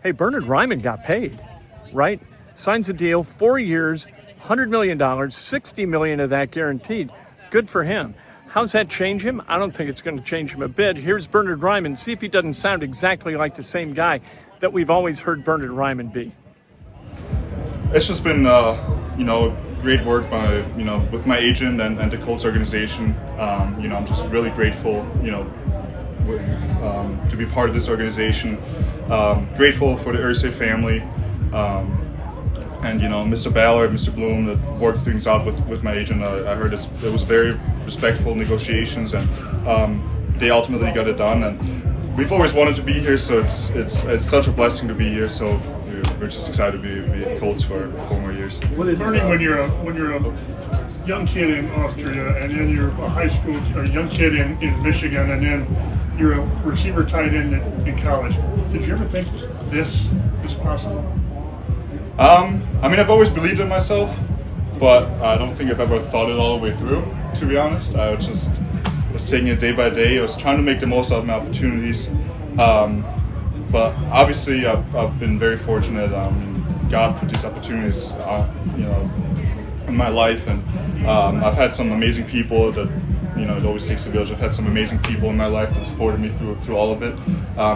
Hey, Bernhard Raimann got paid, right? Signs a deal, 4 years, $100 million, $60 million of that guaranteed. Good for him. How's that change him? I don't think it's going to change him a bit. Here's Bernhard Raimann. See if he doesn't sound exactly like the same guy that we've always heard Bernhard Raimann be. It's just been, great work by, with my agent and the Colts organization. I'm just really grateful, to be part of this organization. Grateful for the Irsay family, and Mr. Ballard, Mr. Bloom that worked things out with my agent. I heard it was very respectful negotiations, and they ultimately got it done. And we've always wanted to be here, so it's such a blessing to be here. So we're just excited to be at Colts for 4 more years. What is learning when you're a young kid in Austria, and then you're a high school or young kid in Michigan, and then you're a receiver tight end in college? Did you ever think this is possible? I've always believed in myself, but I don't think I've ever thought it all the way through, to be honest. I was taking it day by day. I was trying to make the most out of my opportunities. But obviously, I've been very fortunate. God put these opportunities, in my life, and I've had some amazing people that, it always takes a village. I've had some amazing people in my life that supported me through all of it,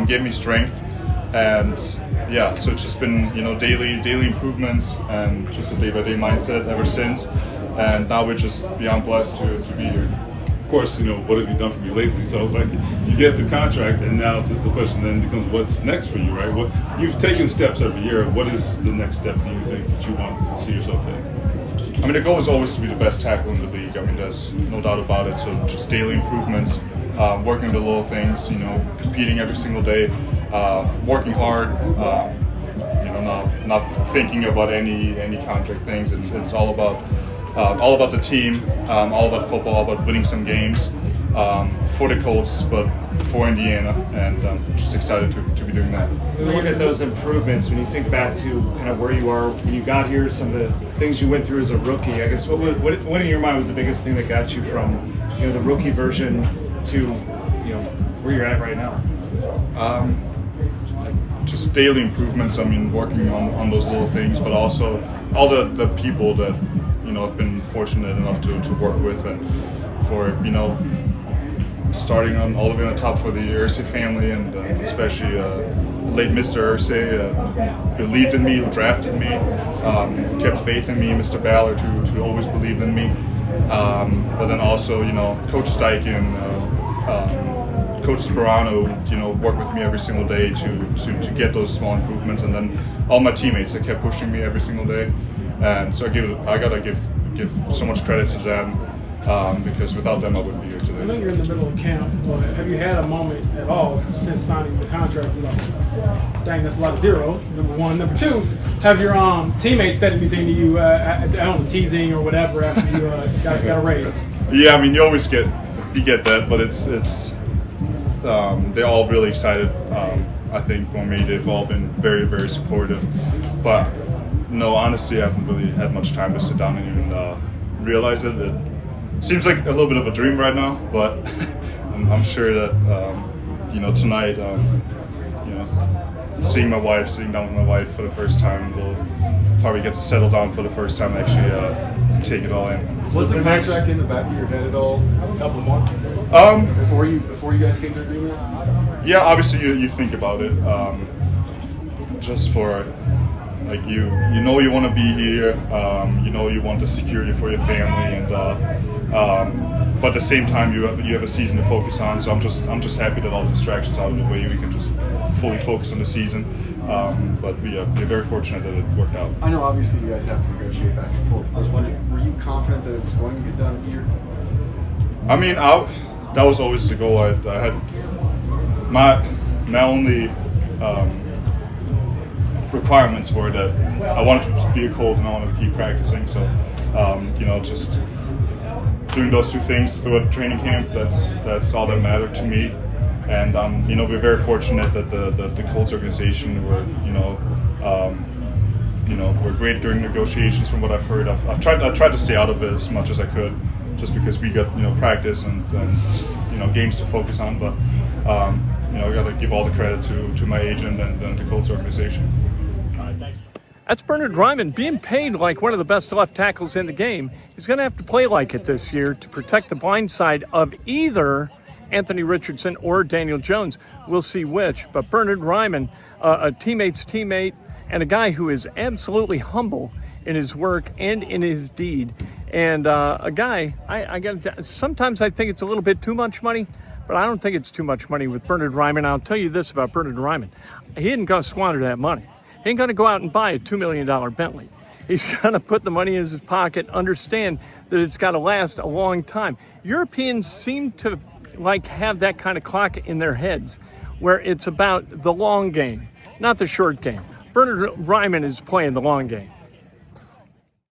gave me strength, and so it's just been, daily improvements and just a day-by-day mindset ever since, and now we're just beyond blessed to be here. Of course, what have you done for me lately? So, you get the contract, and now the question then becomes, what's next for you, right? You've taken steps every year. What is the next step do you think that you want to see yourself take? The goal is always to be the best tackle in the league. There's no doubt about it. So just daily improvements, working the little things, competing every single day, working hard, not thinking about any contract things. It's all about the team, all about football, all about winning some games for the Colts, but for Indiana, and I'm just excited to be doing that. When you look at those improvements, when you think back to kind of where you are when you got here, some of the things you went through as a rookie, I guess what in your mind was the biggest thing that got you from the rookie version to where you're at right now? Just daily improvements. Working on those little things, but also all the people that I've been fortunate enough to work with, and for starting on all the way on the top for the Irsay family, and especially late Mr. Irsay, believed in me, who drafted me, kept faith in me. Mr. Ballard, who always believed in me, but then also Coach Steichen, Coach Sperano, worked with me every single day to get those small improvements, and then all my teammates that kept pushing me every single day. And so I gotta give so much credit to them, because without them I wouldn't be here today. I know you're in the middle of camp, but have you had a moment at all since signing the contract? Dang, that's a lot of zeros. Number one. Number two, have your teammates said anything to you? I don't know, teasing or whatever after you got a raise? Yeah, you always get that, but it's they're all really excited. I think for me, they've all been very, very supportive, but. No, honestly, I haven't really had much time to sit down and even realize it. It seems like a little bit of a dream right now, but I'm sure that tonight, sitting down with my wife for the first time, we'll probably get to settle down for the first time and actually take it all in. Was the contract in the back of your head at all a couple of months before you guys came to agreement? Yeah, obviously you think about it, just for. You want to be here, you want the security for your family, and but at the same time you have a season to focus on. So I'm just happy that all the distractions out of the way. We can just fully focus on the season. But we're very fortunate that it worked out. I know obviously you guys have to negotiate back and forth. I was wondering, were you confident that it was going to get done here? That was always the goal. I had my only. Requirements were that I wanted to be a Colt and I wanted to keep practicing. So, just doing those two things throughout training camp, that's all that mattered to me. And we're very fortunate that the Colts organization were were great during negotiations. From what I've heard, I've tried to stay out of it as much as I could, just because we got practice and games to focus on. But I got to give all the credit to my agent and the Colts organization. That's Bernhard Raimann being paid like one of the best left tackles in the game. He's going to have to play like it this year to protect the blind side of either Anthony Richardson or Daniel Jones. We'll see which. But Bernhard Raimann, a teammate's teammate, and a guy who is absolutely humble in his work and in his deed. And a guy, I got to, sometimes I think it's a little bit too much money, but I don't think it's too much money with Bernhard Raimann. I'll tell you this about Bernhard Raimann. He isn't going to squander that money. He ain't going to go out and buy a $2 million Bentley. He's going to put the money in his pocket, understand that it's got to last a long time. Europeans seem to have that kind of clock in their heads where it's about the long game, not the short game. Bernhard Raimann is playing the long game.